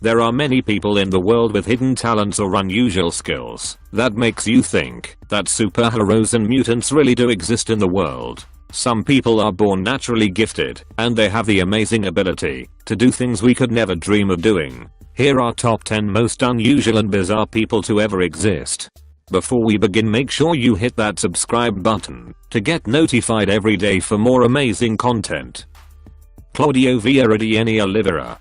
There are many people in the world with hidden talents or unusual skills that makes you think that superheroes and mutants really do exist in the world. Some people are born naturally gifted, and they have the amazing ability to do things we could never dream of doing. Here are top 10 most unusual and bizarre people to ever exist. Before we begin, make sure you hit that subscribe button to get notified every day for more amazing content. Claudio Vieira de Oliveira.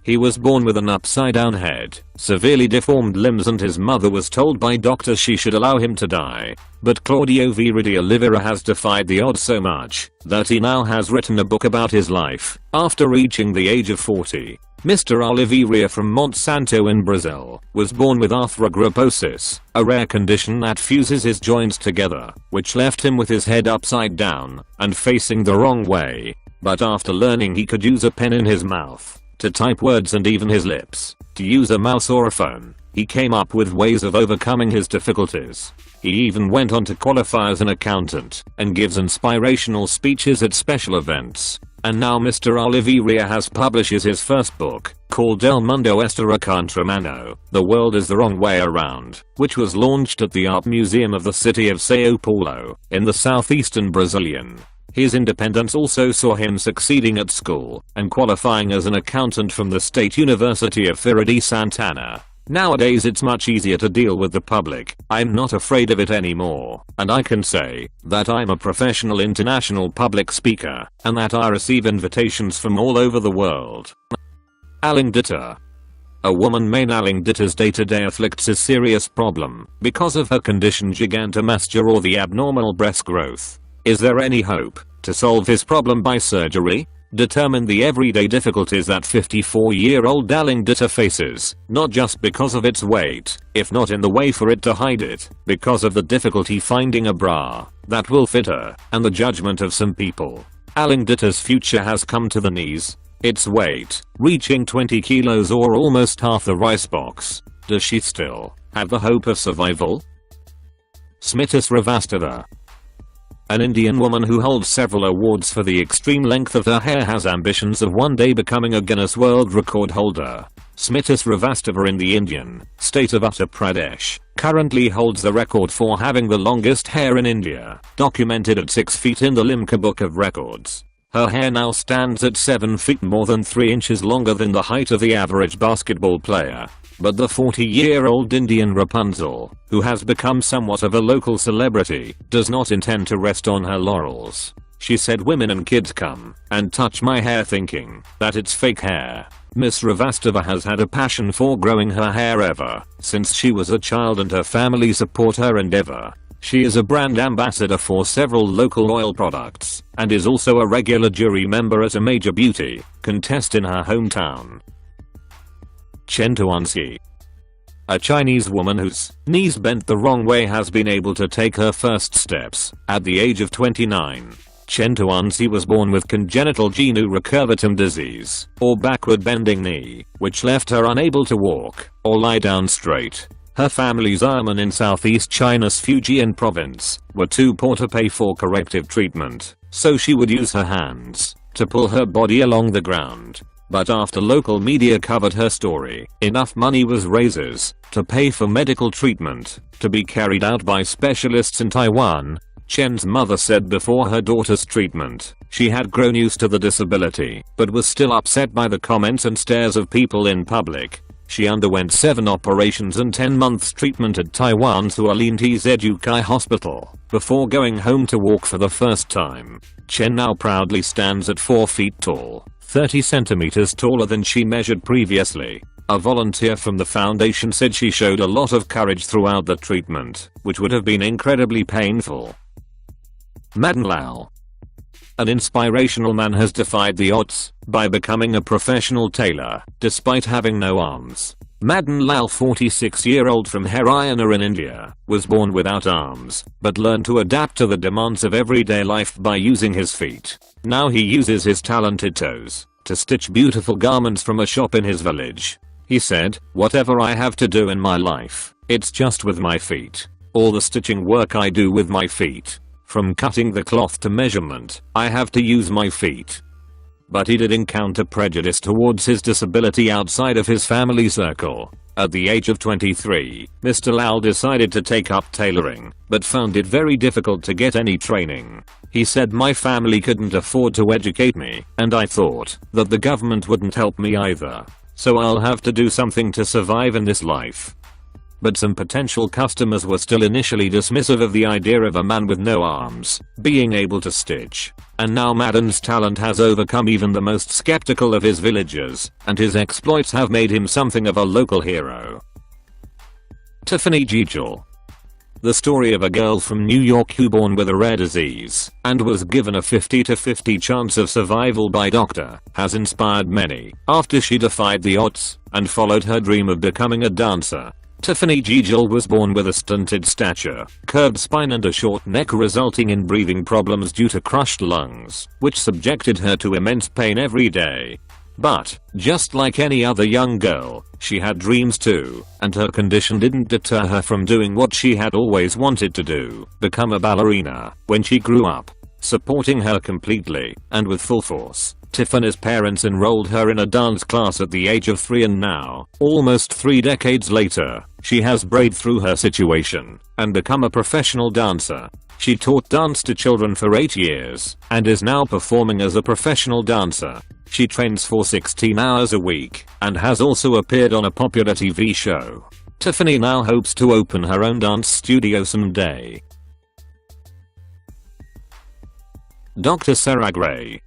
He was born with an upside-down head, severely deformed limbs, and his mother was told by doctors she should allow him to die. But Claudio Vieira de Oliveira has defied the odds so much that he now has written a book about his life after reaching the age of 40. Mr. Oliveira from Monsanto in Brazil was born with arthrogryposis, a rare condition that fuses his joints together, which left him with his head upside down and facing the wrong way. But after learning he could use a pen in his mouth to type words and even his lips to use a mouse or a phone, he came up with ways of overcoming his difficulties. He even went on to qualify as an accountant and gives inspirational speeches at special events. And now Mr. Oliveira has publishes his first book, called El Mundo Está a Contramano, The World is the Wrong Way Around, which was launched at the Art Museum of the city of Sao Paulo, in the southeastern Brazilian. His independence also saw him succeeding at school and qualifying as an accountant from the State University of Feira de Santana. Nowadays it's much easier to deal with the public. I'm not afraid of it anymore, and I can say that I'm a professional international public speaker and that I receive invitations from all over the world. Aling Ditter. A woman named Aling Ditter's day-to-day afflicts a serious problem because of her condition gigantomastia, or the abnormal breast growth. Is there any hope to solve this problem by surgery? Determine the everyday difficulties that 54-year-old Aling Ditter faces, not just because of its weight, if not in the way for it to hide it, because of the difficulty finding a bra that will fit her, and the judgment of some people. Aling Ditter's future has come to the knees. Its weight, reaching 20 kilos or almost half the rice box. Does she still have the hope of survival? Smita Srivastava. An Indian woman who holds several awards for the extreme length of her hair has ambitions of one day becoming a Guinness World Record holder. Smita Srivastava in the Indian state of Uttar Pradesh currently holds the record for having the longest hair in India, documented at 6 feet in the Limca Book of Records. Her hair now stands at 7 feet, more than 3 inches longer than the height of the average basketball player. But the 40-year-old Indian Rapunzel, who has become somewhat of a local celebrity, does not intend to rest on her laurels. She said, "Women and kids come and touch my hair thinking that it's fake hair." Miss Srivastava has had a passion for growing her hair ever since she was a child, and her family support her endeavor. She is a brand ambassador for several local oil products and is also a regular jury member at a major beauty contest in her hometown. Chen Tuanxi. A Chinese woman whose knees bent the wrong way has been able to take her first steps at the age of 29. Chen Tuanxi was born with congenital genu recurvatum disease, or backward bending knee, which left her unable to walk or lie down straight. Her family's Xiamen in southeast China's Fujian province were too poor to pay for corrective treatment, so she would use her hands to pull her body along the ground. But after local media covered her story, enough money was raised to pay for medical treatment to be carried out by specialists in Taiwan. Chen's mother said before her daughter's treatment, she had grown used to the disability, but was still upset by the comments and stares of people in public. She underwent 7 operations and 10 months treatment at Taiwan's Hualien Zhukai Hospital before going home to walk for the first time. Chen now proudly stands at 4 feet tall, 30 centimeters taller than she measured previously. A volunteer from the foundation said she showed a lot of courage throughout the treatment, which would have been incredibly painful. Madan Lal. An inspirational man has defied the odds by becoming a professional tailor, despite having no arms. Madan Lal, 46-year-old from Haryana in India, was born without arms, but learned to adapt to the demands of everyday life by using his feet. Now he uses his talented toes to stitch beautiful garments from a shop in his village. He said, "Whatever I have to do in my life, it's just with my feet. All the stitching work I do with my feet. From cutting the cloth to measurement, I have to use my feet." but he did encounter prejudice towards his disability outside of his family circle. At the age of 23, Mr. Lal decided to take up tailoring, but found it very difficult to get any training. He said, "My family couldn't afford to educate me, and I thought that the government wouldn't help me either. So I'll have to do something to survive in this life." But some potential customers were still initially dismissive of the idea of a man with no arms being able to stitch. And now Madan's talent has overcome even the most skeptical of his villagers, and his exploits have made him something of a local hero. Tiffany Giegel. The story of a girl from New York who born with a rare disease and was given a 50-50 chance of survival by doctor has inspired many after she defied the odds and followed her dream of becoming a dancer. Tiffany Giegel was born with a stunted stature, curved spine and a short neck, resulting in breathing problems due to crushed lungs, which subjected her to immense pain every day. But, just like any other young girl, she had dreams too, and her condition didn't deter her from doing what she had always wanted to do, become a ballerina, when she grew up. Supporting her completely, and with full force, Tiffany's parents enrolled her in a dance class at the age of 3, and now, almost 3 decades later, she has braved through her situation and become a professional dancer. She taught dance to children for 8 years and is now performing as a professional dancer. She trains for 16 hours a week and has also appeared on a popular TV show. Tiffany now hopes to open her own dance studio someday. Dr. Sarah Gray.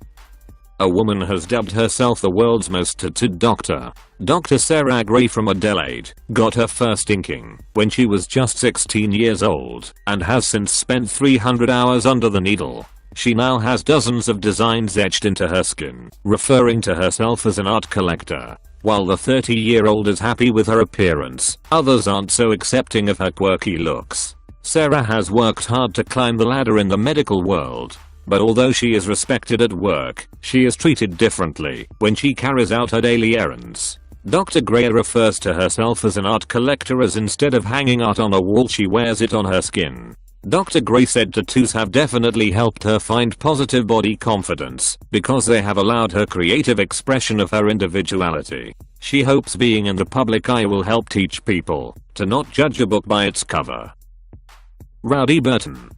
A woman has dubbed herself the world's most tattooed doctor. Dr. Sarah Gray from Adelaide got her first inking when she was just 16 years old and has since spent 300 hours under the needle. She now has dozens of designs etched into her skin, referring to herself as an art collector. While the 30-year-old is happy with her appearance, others aren't so accepting of her quirky looks. Sarah has worked hard to climb the ladder in the medical world. But although she is respected at work, she is treated differently when she carries out her daily errands. Dr. Gray refers to herself as an art collector, as instead of hanging art on a wall she wears it on her skin. Dr. Gray said tattoos have definitely helped her find positive body confidence because they have allowed her creative expression of her individuality. She hopes being in the public eye will help teach people to not judge a book by its cover. Rowdy Burton.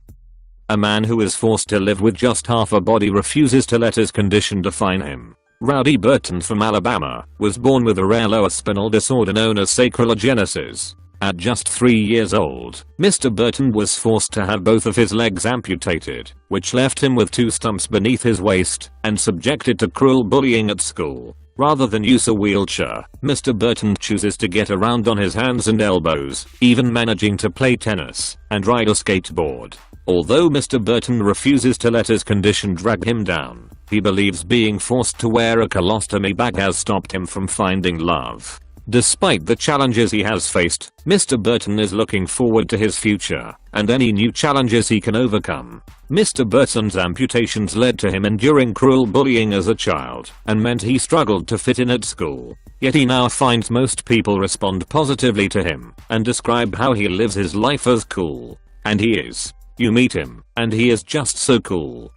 A man who is forced to live with just half a body refuses to let his condition define him. Rowdy Burton from Alabama was born with a rare lower spinal disorder known as sacralogenesis. At just 3 years old, Mr. Burton was forced to have both of his legs amputated, which left him with 2 stumps beneath his waist and subjected to cruel bullying at school. Rather than use a wheelchair, Mr. Burton chooses to get around on his hands and elbows, even managing to play tennis and ride a skateboard. Although Mr. Burton refuses to let his condition drag him down, he believes being forced to wear a colostomy bag has stopped him from finding love. Despite the challenges he has faced, Mr. Burton is looking forward to his future and any new challenges he can overcome. Mr. Burton's amputations led to him enduring cruel bullying as a child and meant he struggled to fit in at school. Yet he now finds most people respond positively to him and describe how he lives his life as cool. And he is. You meet him, and he is just so cool.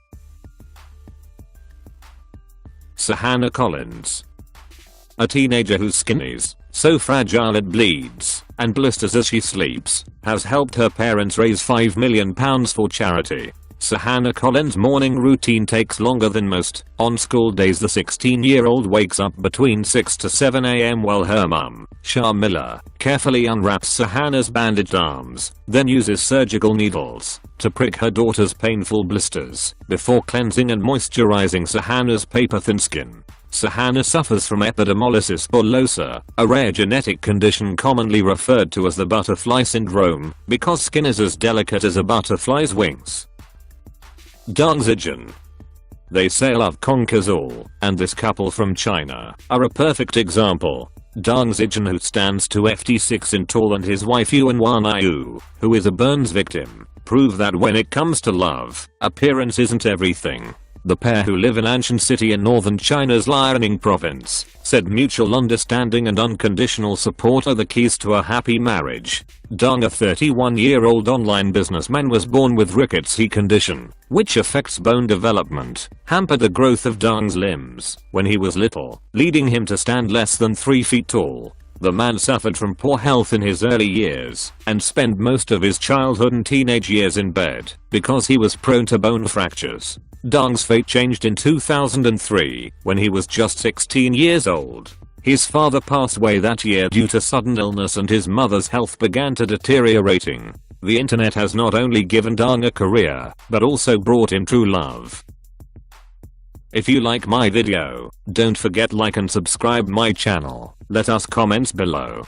Sahana Collins. A teenager whose skin is so fragile it bleeds and blisters as she sleeps, has helped her parents raise £5 million for charity. Sahana Collins' morning routine takes longer than most. On school days, the 16-year-old wakes up between 6 to 7 a.m. while her mum, Shah Miller, carefully unwraps Sahana's bandaged arms, then uses surgical needles to prick her daughter's painful blisters before cleansing and moisturizing Sahana's paper-thin skin. Sahana suffers from epidermolysis bullosa, a rare genetic condition commonly referred to as the butterfly syndrome, because skin is as delicate as a butterfly's wings. Deng Zijun. They say love conquers all, and this couple from China are a perfect example. Deng Zijun, who stands 2'6" in tall, and his wife Yuan Wanyu, who is a burns victim, prove that when it comes to love, appearance isn't everything. The pair, who live in Anshan City in northern China's Liaoning province, said mutual understanding and unconditional support are the keys to a happy marriage. Dong, a 31-year-old online businessman, was born with Ricketts's condition, which affects bone development, hampered the growth of Dong's limbs when he was little, leading him to stand less than 3 feet tall. The man suffered from poor health in his early years and spent most of his childhood and teenage years in bed because he was prone to bone fractures. Dong's fate changed in 2003 when he was just 16 years old. His father passed away that year due to sudden illness and his mother's health began to deteriorating. The internet has not only given Dong a career, but also brought him true love. If you like my video, don't forget like and subscribe my channel. Let us comments below.